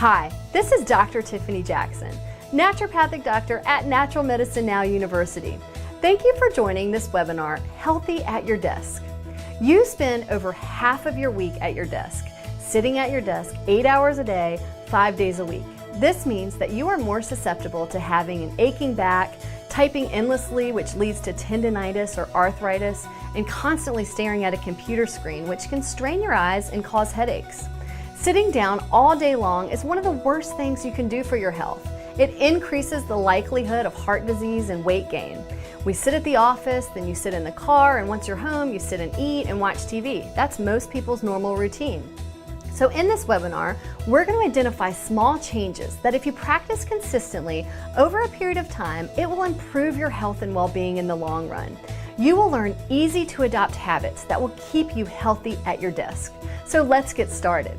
Hi, this is Dr. Tiffany Jackson, naturopathic doctor at Natural Medicine Now University. Thank you for joining this webinar, Healthy at Your Desk. You spend over half of your week at your desk, sitting at your desk 8 hours a day, 5 days a week. This means that you are more susceptible to having an aching back, typing endlessly, which leads to tendinitis or arthritis, and constantly staring at a computer screen, which can strain your eyes and cause headaches. Sitting down all day long is one of the worst things you can do for your health. It increases the likelihood of heart disease and weight gain. We sit at the office, then you sit in the car, and once you're home, you sit and eat and watch TV. That's most people's normal routine. So in this webinar, we're going to identify small changes that if you practice consistently over a period of time, it will improve your health and well-being in the long run. You will learn easy to adopt habits that will keep you healthy at your desk. So let's get started.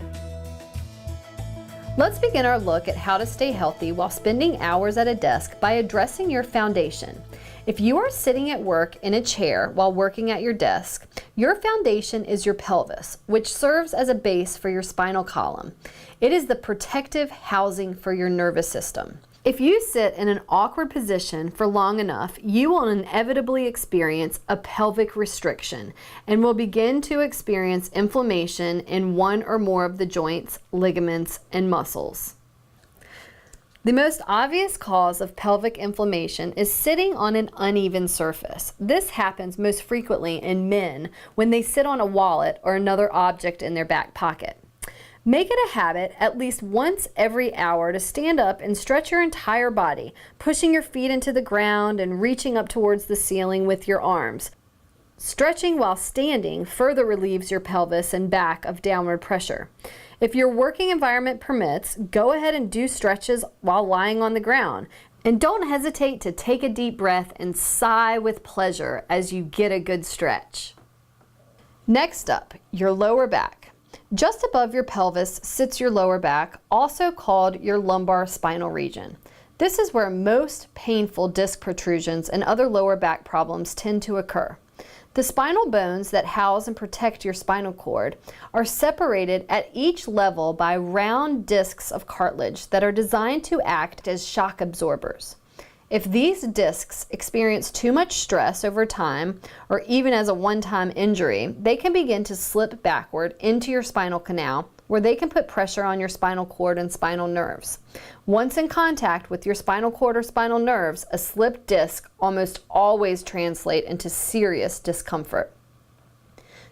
Let's begin our look at how to stay healthy while spending hours at a desk by addressing your foundation. If you are sitting at work in a chair while working at your desk, your foundation is your pelvis, which serves as a base for your spinal column. It is the protective housing for your nervous system. If you sit in an awkward position for long enough, you will inevitably experience a pelvic restriction and will begin to experience inflammation in one or more of the joints, ligaments, and muscles. The most obvious cause of pelvic inflammation is sitting on an uneven surface. This happens most frequently in men when they sit on a wallet or another object in their back pocket. Make it a habit at least once every hour to stand up and stretch your entire body, pushing your feet into the ground and reaching up towards the ceiling with your arms. Stretching while standing further relieves your pelvis and back of downward pressure. If your working environment permits, go ahead and do stretches while lying on the ground. And don't hesitate to take a deep breath and sigh with pleasure as you get a good stretch. Next up, your lower back. Just above your pelvis sits your lower back, also called your lumbar spinal region. This is where most painful disc protrusions and other lower back problems tend to occur. The spinal bones that house and protect your spinal cord are separated at each level by round discs of cartilage that are designed to act as shock absorbers. If these discs experience too much stress over time, or even as a one-time injury, they can begin to slip backward into your spinal canal, where they can put pressure on your spinal cord and spinal nerves. Once in contact with your spinal cord or spinal nerves, a slipped disc almost always translates into serious discomfort.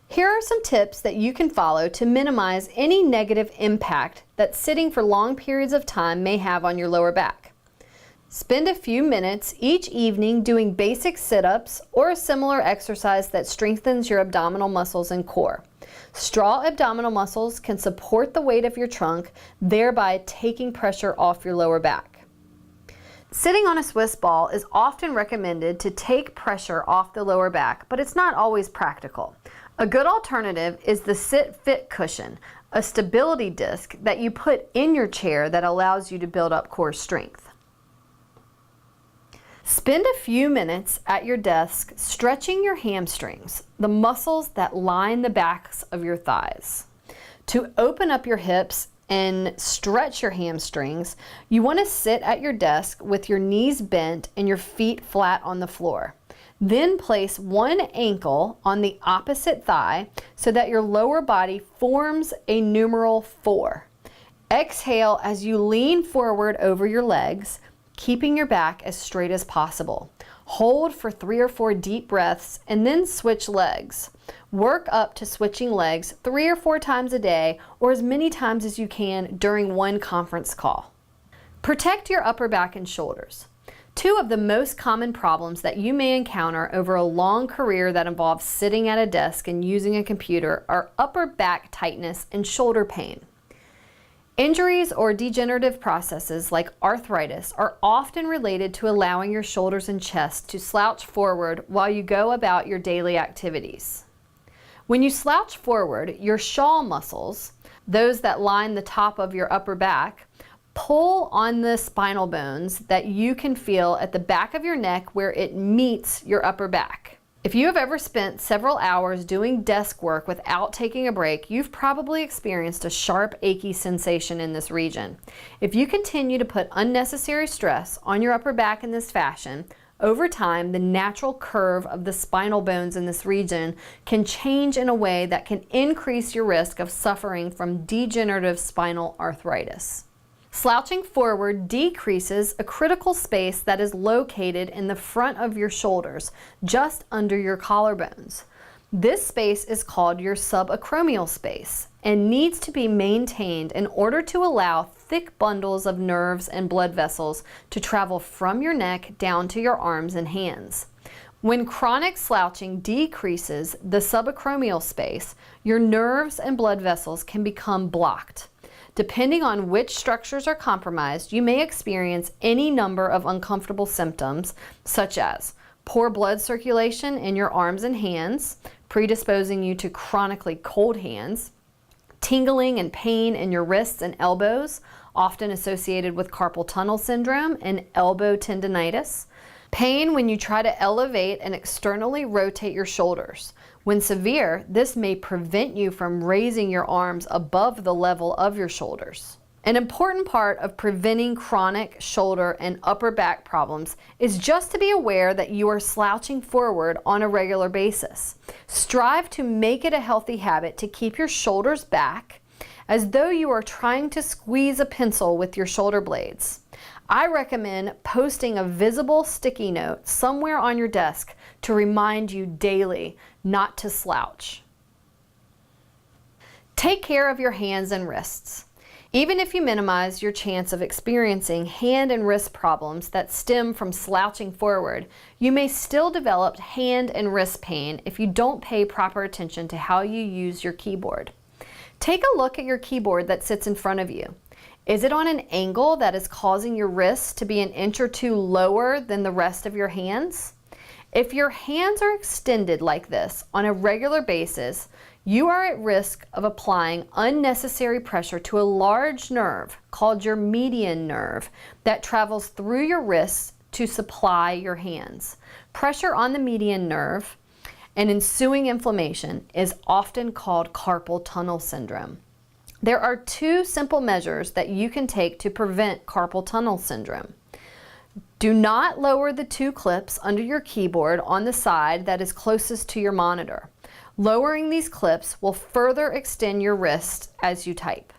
Here are some tips that you can follow to minimize any negative impact that sitting for long periods of time may have on your lower back. Spend a few minutes each evening doing basic sit-ups or a similar exercise that strengthens your abdominal muscles and core. Straw abdominal muscles can support the weight of your trunk, thereby taking pressure off your lower back. Sitting on a Swiss ball is often recommended to take pressure off the lower back, but it's not always practical. A good alternative is the Sit Fit cushion, a stability disc that you put in your chair that allows you to build up core strength. Spend a few minutes at your desk stretching your hamstrings, the muscles that line the backs of your thighs. To open up your hips and stretch your hamstrings, you want to sit at your desk with your knees bent and your feet flat on the floor. Then place one ankle on the opposite thigh so that your lower body forms a numeral 4. Exhale as you lean forward over your legs, keeping your back as straight as possible. Hold for 3 or 4 deep breaths and then switch legs. Work up to switching legs 3 or 4 times a day or as many times as you can during one conference call. Protect your upper back and shoulders. 2 of the most common problems that you may encounter over a long career that involves sitting at a desk and using a computer are upper back tightness and shoulder pain. Injuries or degenerative processes like arthritis are often related to allowing your shoulders and chest to slouch forward while you go about your daily activities. When you slouch forward, your shaw muscles, those that line the top of your upper back, pull on the spinal bones that you can feel at the back of your neck where it meets your upper back. If you have ever spent several hours doing desk work without taking a break, you've probably experienced a sharp, achy sensation in this region. If you continue to put unnecessary stress on your upper back in this fashion, over time, the natural curve of the spinal bones in this region can change in a way that can increase your risk of suffering from degenerative spinal arthritis. Slouching forward decreases a critical space that is located in the front of your shoulders, just under your collarbones. This space is called your subacromial space and needs to be maintained in order to allow thick bundles of nerves and blood vessels to travel from your neck down to your arms and hands. When chronic slouching decreases the subacromial space, your nerves and blood vessels can become blocked. Depending on which structures are compromised, you may experience any number of uncomfortable symptoms, such as poor blood circulation in your arms and hands, predisposing you to chronically cold hands, tingling and pain in your wrists and elbows, often associated with carpal tunnel syndrome and elbow tendinitis, pain when you try to elevate and externally rotate your shoulders. When severe, this may prevent you from raising your arms above the level of your shoulders. An important part of preventing chronic shoulder and upper back problems is just to be aware that you are slouching forward on a regular basis. Strive to make it a healthy habit to keep your shoulders back as though you are trying to squeeze a pencil with your shoulder blades. I recommend posting a visible sticky note somewhere on your desk to remind you daily not to slouch. Take care of your hands and wrists. Even if you minimize your chance of experiencing hand and wrist problems that stem from slouching forward, you may still develop hand and wrist pain if you don't pay proper attention to how you use your keyboard. Take a look at your keyboard that sits in front of you. Is it on an angle that is causing your wrists to be an inch or two lower than the rest of your hands? If your hands are extended like this on a regular basis, you are at risk of applying unnecessary pressure to a large nerve called your median nerve that travels through your wrists to supply your hands. Pressure on the median nerve and ensuing inflammation is often called carpal tunnel syndrome. There are two simple measures that you can take to prevent carpal tunnel syndrome. Do not lower the two clips under your keyboard on the side that is closest to your monitor. Lowering these clips will further extend your wrist as you type.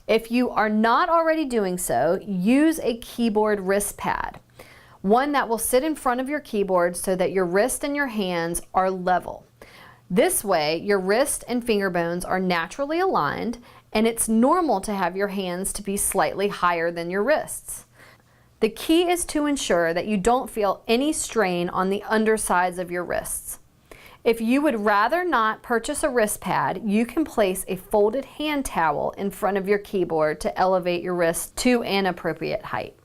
If you are not already doing so, use a keyboard wrist pad, one that will sit in front of your keyboard so that your wrist and your hands are level. This way, your wrist and finger bones are naturally aligned, and it's normal to have your hands to be slightly higher than your wrists. The key is to ensure that you don't feel any strain on the undersides of your wrists. If you would rather not purchase a wrist pad, you can place a folded hand towel in front of your keyboard to elevate your wrist to an appropriate height.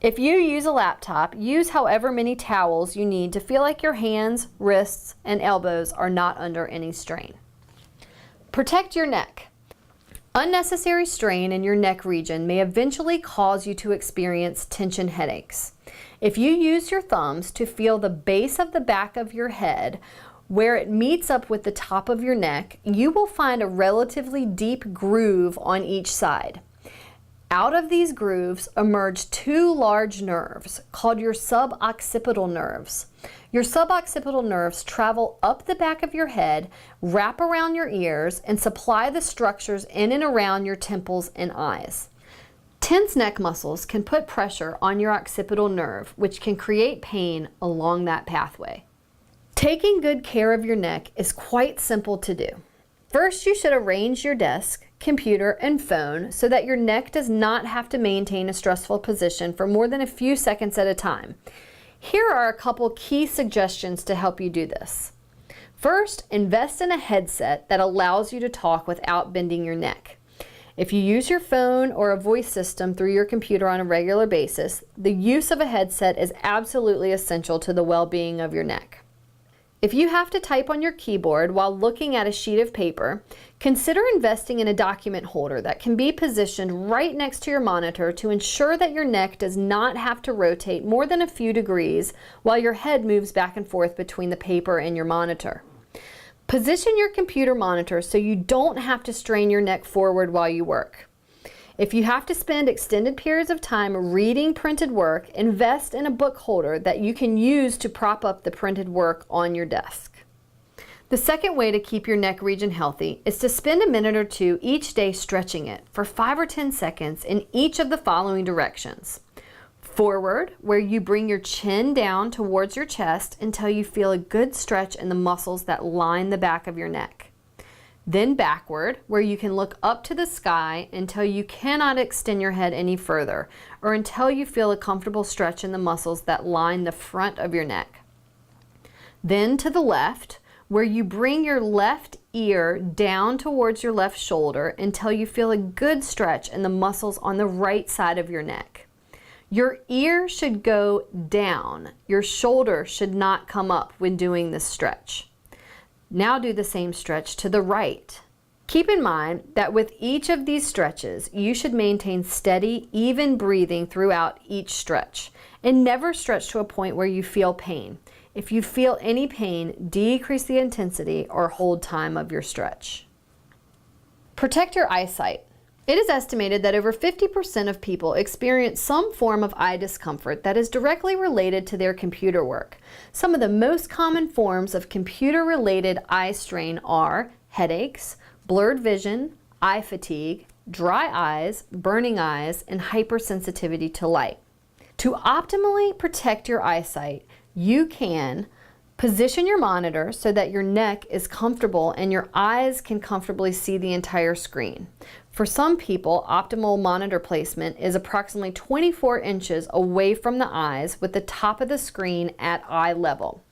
If you use a laptop, use however many towels you need to feel like your hands, wrists, and elbows are not under any strain. Protect your neck. Unnecessary strain in your neck region may eventually cause you to experience tension headaches. If you use your thumbs to feel the base of the back of your head where it meets up with the top of your neck, you will find a relatively deep groove on each side. Out of these grooves emerge two large nerves called your suboccipital nerves. Your suboccipital nerves travel up the back of your head, wrap around your ears, and supply the structures in and around your temples and eyes. Tense neck muscles can put pressure on your occipital nerve, which can create pain along that pathway. Taking good care of your neck is quite simple to do. First, you should arrange your desk, computer, and phone so that your neck does not have to maintain a stressful position for more than a few seconds at a time. Here are a couple key suggestions to help you do this. First, invest in a headset that allows you to talk without bending your neck. If you use your phone or a voice system through your computer on a regular basis, the use of a headset is absolutely essential to the well-being of your neck. If you have to type on your keyboard while looking at a sheet of paper, consider investing in a document holder that can be positioned right next to your monitor to ensure that your neck does not have to rotate more than a few degrees while your head moves back and forth between the paper and your monitor. Position your computer monitor so you don't have to strain your neck forward while you work. If you have to spend extended periods of time reading printed work, invest in a book holder that you can use to prop up the printed work on your desk. The second way to keep your neck region healthy is to spend a minute or two each day stretching it for 5 or 10 seconds in each of the following directions. Forward, where you bring your chin down towards your chest until you feel a good stretch in the muscles that line the back of your neck. Then backward, where you can look up to the sky until you cannot extend your head any further, or until you feel a comfortable stretch in the muscles that line the front of your neck. Then to the left, where you bring your left ear down towards your left shoulder until you feel a good stretch in the muscles on the right side of your neck. Your ear should go down. Your shoulder should not come up when doing this stretch. Now do the same stretch to the right. Keep in mind that with each of these stretches, you should maintain steady, even breathing throughout each stretch, and never stretch to a point where you feel pain. If you feel any pain, decrease the intensity or hold time of your stretch. Protect your eyesight. It is estimated that over 50% of people experience some form of eye discomfort that is directly related to their computer work. Some of the most common forms of computer-related eye strain are headaches, blurred vision, eye fatigue, dry eyes, burning eyes, and hypersensitivity to light. To optimally protect your eyesight, you can position your monitor so that your neck is comfortable and your eyes can comfortably see the entire screen. For some people, optimal monitor placement is approximately 24 inches away from the eyes with the top of the screen at eye level.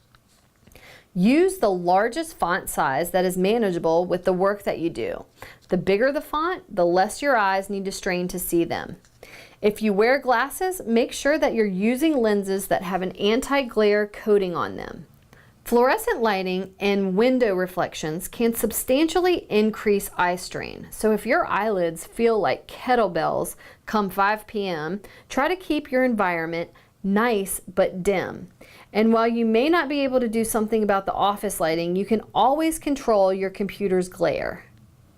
Use the largest font size that is manageable with the work that you do. The bigger the font, the less your eyes need to strain to see them. If you wear glasses, make sure that you're using lenses that have an anti-glare coating on them. Fluorescent lighting and window reflections can substantially increase eye strain. So if your eyelids feel like kettlebells come 5 p.m., try to keep your environment nice but dim. And while you may not be able to do something about the office lighting, you can always control your computer's glare.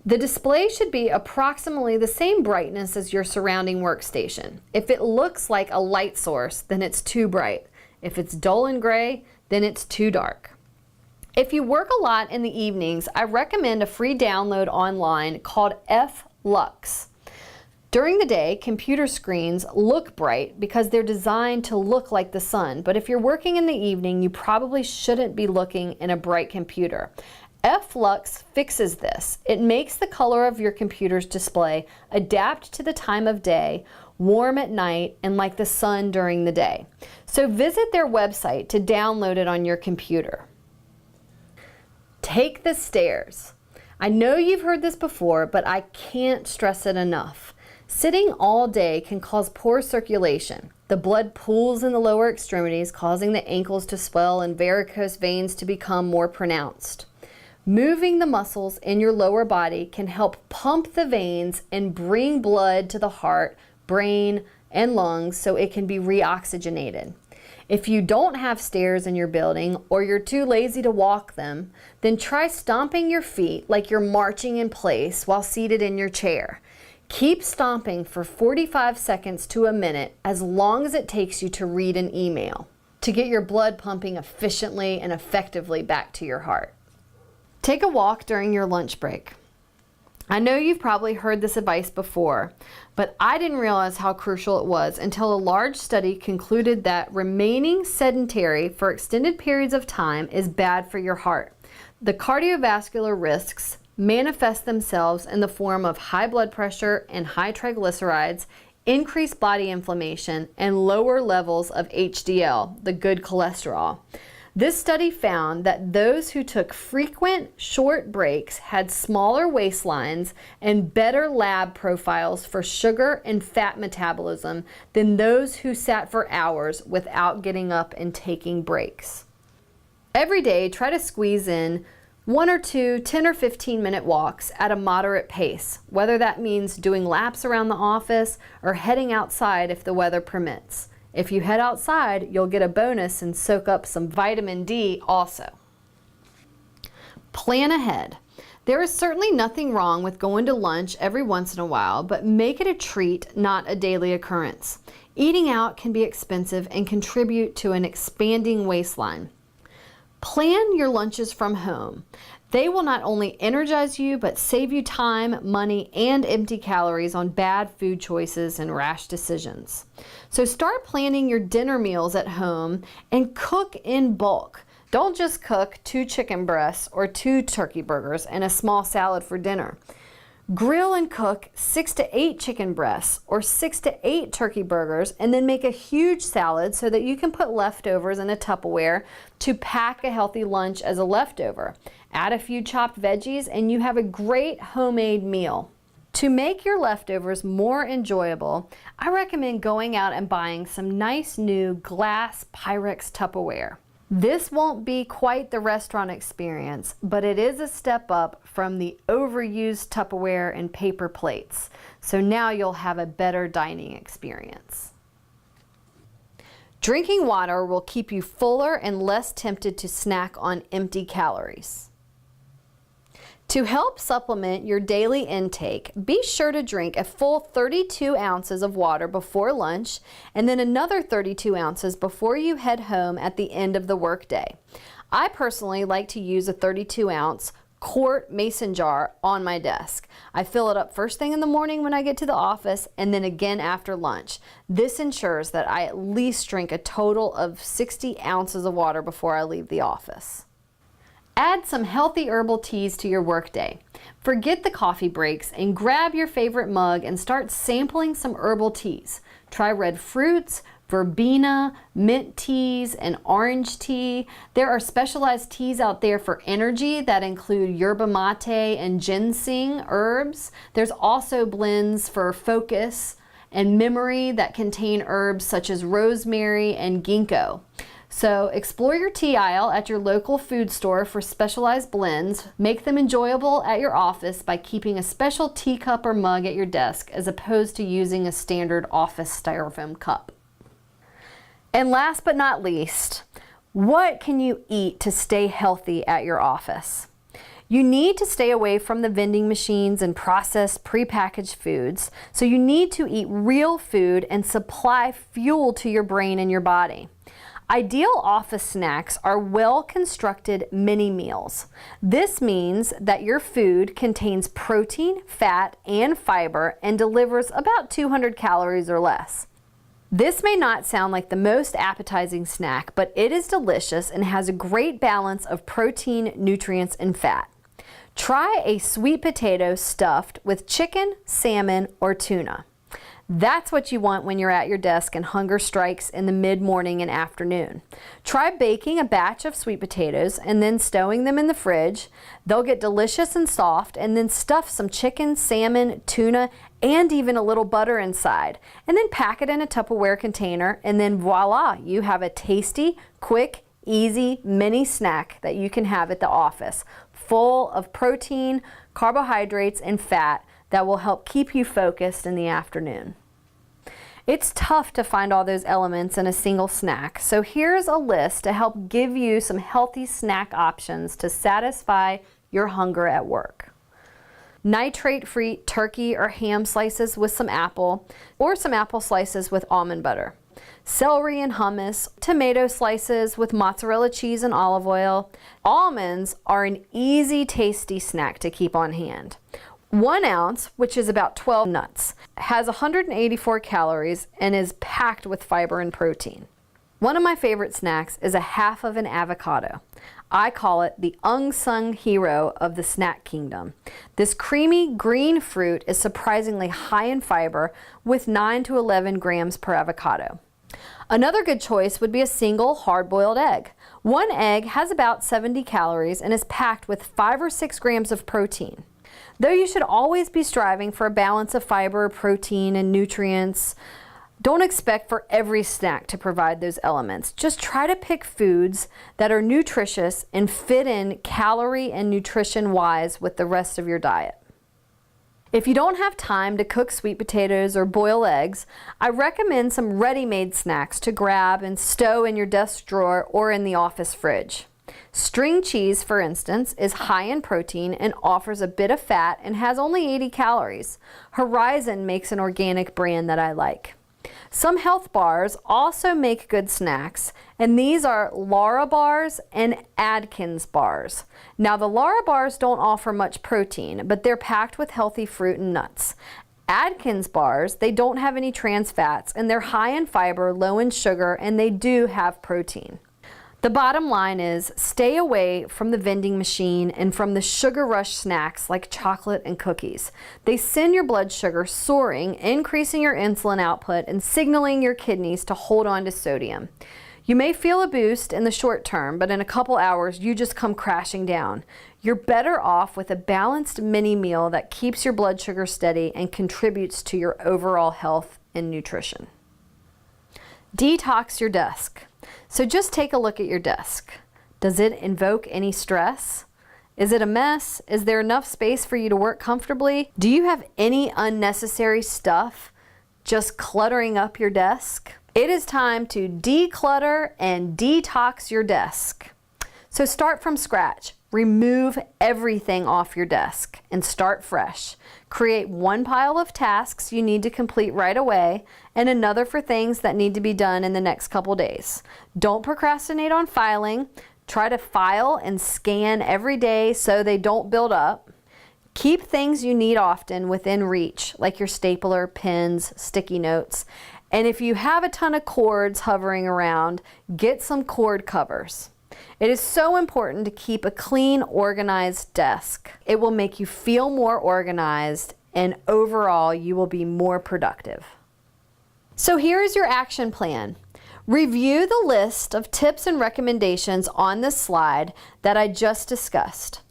The display should be approximately the same brightness as your surrounding workstation. If it looks like a light source, then it's too bright. If it's dull and gray, then it's too dark. If you work a lot in the evenings, I recommend a free download online called F-Lux. During the day, computer screens look bright because they're designed to look like the sun, but if you're working in the evening, you probably shouldn't be looking in a bright computer. F-Lux fixes this. It makes the color of your computer's display adapt to the time of day, warm at night, and like the sun during the day. So visit their website to download it on your computer. Take the stairs. I know you've heard this before, but I can't stress it enough. Sitting all day can cause poor circulation. The blood pools in the lower extremities, causing the ankles to swell and varicose veins to become more pronounced. Moving the muscles in your lower body can help pump the veins and bring blood to the heart, brain, and lungs so it can be reoxygenated. If you don't have stairs in your building or you're too lazy to walk them, then try stomping your feet like you're marching in place while seated in your chair. Keep stomping for 45 seconds to a minute, as long as it takes you to read an email, to get your blood pumping efficiently and effectively back to your heart. Take a walk during your lunch break. I know you've probably heard this advice before, but I didn't realize how crucial it was until a large study concluded that remaining sedentary for extended periods of time is bad for your heart. The cardiovascular risks manifest themselves in the form of high blood pressure and high triglycerides, increased body inflammation, and lower levels of HDL, the good cholesterol. This study found that those who took frequent short breaks had smaller waistlines and better lab profiles for sugar and fat metabolism than those who sat for hours without getting up and taking breaks. Every day, try to squeeze in 1 or 2 10 or 15-minute walks at a moderate pace, whether that means doing laps around the office or heading outside if the weather permits. If you head outside, you'll get a bonus and soak up some vitamin D also. Plan ahead. There is certainly nothing wrong with going to lunch every once in a while, but make it a treat, not a daily occurrence. Eating out can be expensive and contribute to an expanding waistline. Plan your lunches from home. They will not only energize you, but save you time, money, and empty calories on bad food choices and rash decisions. So start planning your dinner meals at home and cook in bulk. Don't just cook 2 chicken breasts or 2 turkey burgers and a small salad for dinner. Grill and cook 6 to 8 chicken breasts or 6 to 8 turkey burgers, and then make a huge salad so that you can put leftovers in a Tupperware to pack a healthy lunch as a leftover. Add a few chopped veggies and you have a great homemade meal. To make your leftovers more enjoyable, I recommend going out and buying some nice new glass Pyrex Tupperware. This won't be quite the restaurant experience, but it is a step up from the overused Tupperware and paper plates. So now you'll have a better dining experience. Drinking water will keep you fuller and less tempted to snack on empty calories. To help supplement your daily intake, be sure to drink a full 32 ounces of water before lunch and then another 32 ounces before you head home at the end of the workday. I personally like to use a 32-ounce quart mason jar on my desk. I fill it up first thing in the morning when I get to the office and then again after lunch. This ensures that I at least drink a total of 60 ounces of water before I leave the office. Add some healthy herbal teas to your workday. Forget the coffee breaks and grab your favorite mug and start sampling some herbal teas. Try red fruits, verbena, mint teas, and orange tea. There are specialized teas out there for energy that include yerba mate and ginseng herbs. There's also blends for focus and memory that contain herbs such as rosemary and ginkgo. So explore your tea aisle at your local food store for specialized blends. Make them enjoyable at your office by keeping a special teacup or mug at your desk as opposed to using a standard office styrofoam cup. And last but not least, what can you eat to stay healthy at your office? You need to stay away from the vending machines and processed prepackaged foods, so you need to eat real food and supply fuel to your brain and your body. Ideal office snacks are well-constructed mini meals. This means that your food contains protein, fat, and fiber and delivers about 200 calories or less. This may not sound like the most appetizing snack, but it is delicious and has a great balance of protein, nutrients, and fat. Try a sweet potato stuffed with chicken, salmon, or tuna. That's what you want when you're at your desk and hunger strikes in the mid-morning and afternoon. Try baking a batch of sweet potatoes and then stowing them in the fridge. They'll get delicious and soft, and then stuff some chicken, salmon, tuna, and even a little butter inside. And then pack it in a Tupperware container, and then voila, you have a tasty, quick, easy mini snack that you can have at the office, full of protein, carbohydrates, and fat that will help keep you focused in the afternoon. It's tough to find all those elements in a single snack, so here's a list to help give you some healthy snack options to satisfy your hunger at work. Nitrate-free turkey or ham slices with some apple, or some apple slices with almond butter. Celery and hummus, tomato slices with mozzarella cheese and olive oil. Almonds are an easy, tasty snack to keep on hand. 1 ounce, which is about 12 nuts, has 184 calories and is packed with fiber and protein. One of my favorite snacks is a half of an avocado. I call it the unsung hero of the snack kingdom. This creamy green fruit is surprisingly high in fiber with 9 to 11 grams per avocado. Another good choice would be a single hard-boiled egg. 1 egg has about 70 calories and is packed with 5 or 6 grams of protein. Though you should always be striving for a balance of fiber, protein, and nutrients, Don't expect for every snack to provide those elements. Just try to pick foods that are nutritious and fit in calorie and nutrition wise with the rest of your diet. If you don't have time to cook sweet potatoes or boil eggs, I recommend some ready-made snacks to grab and stow in your desk drawer or in the office fridge. String cheese, for instance, is high in protein and offers a bit of fat and has only 80 calories. Horizon makes an organic brand that I like. Some health bars also make good snacks, and these are Lara bars and Atkins bars. Now, the Lara bars don't offer much protein, but they're packed with healthy fruit and nuts. Atkins bars, they don't have any trans fats, and they're high in fiber, low in sugar, and they do have protein. The bottom line is stay away from the vending machine and from the sugar rush snacks like chocolate and cookies. They send your blood sugar soaring, increasing your insulin output and signaling your kidneys to hold on to sodium. You may feel a boost in the short term, but in a couple hours you just come crashing down. You're better off with a balanced mini meal that keeps your blood sugar steady and contributes to your overall health and nutrition. Detox your desk. So just take a look at your desk. Does it invoke any stress? Is it a mess? Is there enough space for you to work comfortably? Do you have any unnecessary stuff just cluttering up your desk? It is time to declutter and detox your desk. So start from scratch. Remove everything off your desk and start fresh. Create one pile of tasks you need to complete right away and another for things that need to be done in the next couple days. Don't procrastinate on filing. Try to file and scan every day so they don't build up. Keep things you need often within reach, like your stapler, pens, sticky notes. And if you have a ton of cords hovering around, get some cord covers. It is so important to keep a clean, organized desk. It will make you feel more organized, and overall, you will be more productive. So here is your action plan. Review the list of tips and recommendations on this slide that I just discussed.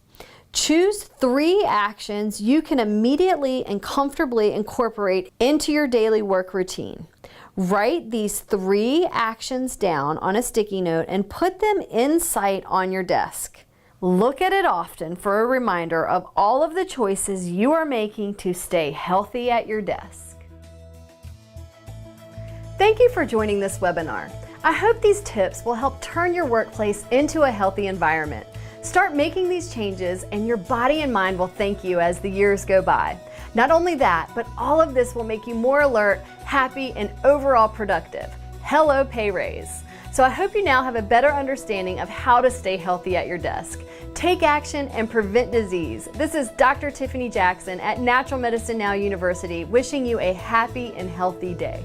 Choose 3 actions you can immediately and comfortably incorporate into your daily work routine. Write these 3 actions down on a sticky note and put them in sight on your desk. Look at it often for a reminder of all of the choices you are making to stay healthy at your desk. Thank you for joining this webinar. I hope these tips will help turn your workplace into a healthy environment. Start making these changes and your body and mind will thank you as the years go by. Not only that, but all of this will make you more alert, happy, and overall productive. Hello, pay raise. So I hope you now have a better understanding of how to stay healthy at your desk. Take action and prevent disease. This is Dr. Tiffany Jackson at Natural Medicine Now University wishing you a happy and healthy day.